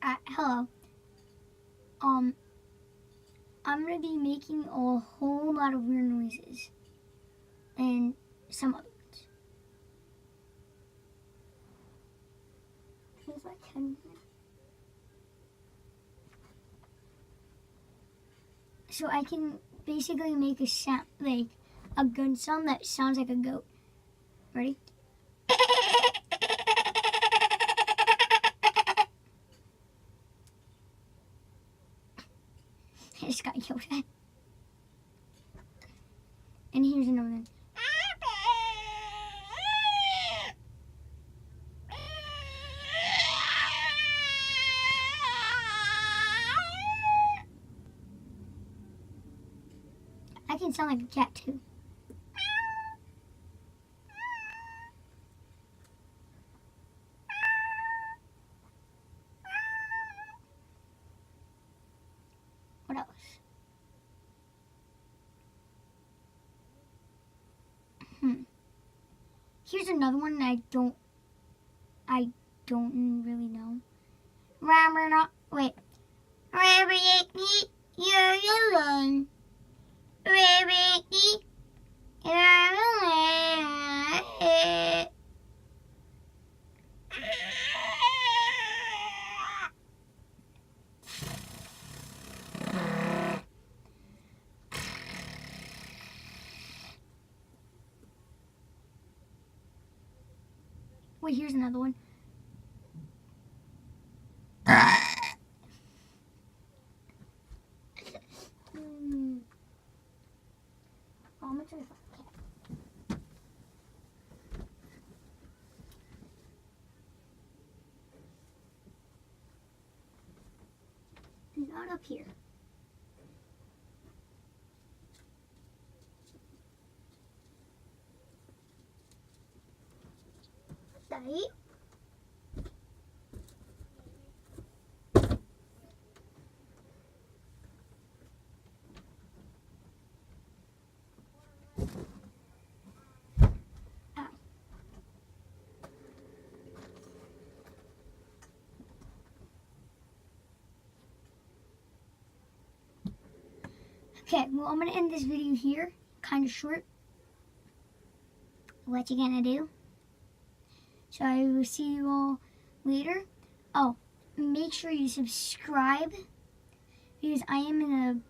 Hello. I'm gonna be making a whole lot of weird noises. And some other ones. Here's my pen. So I can basically make a sound, like a gun sound that sounds like a goat. Ready? I just got yelled at. And here's another one. I can sound like a cat too. What else? Here's another one I don't really know. Wait. Wait, here's another one. Oh, I'm gonna try to find a cat. Not up here. Daddy? Okay, well, I'm going to end this video here. Kind of short. What you gonna do? So I will see you all later. Oh, make sure you subscribe because I am in a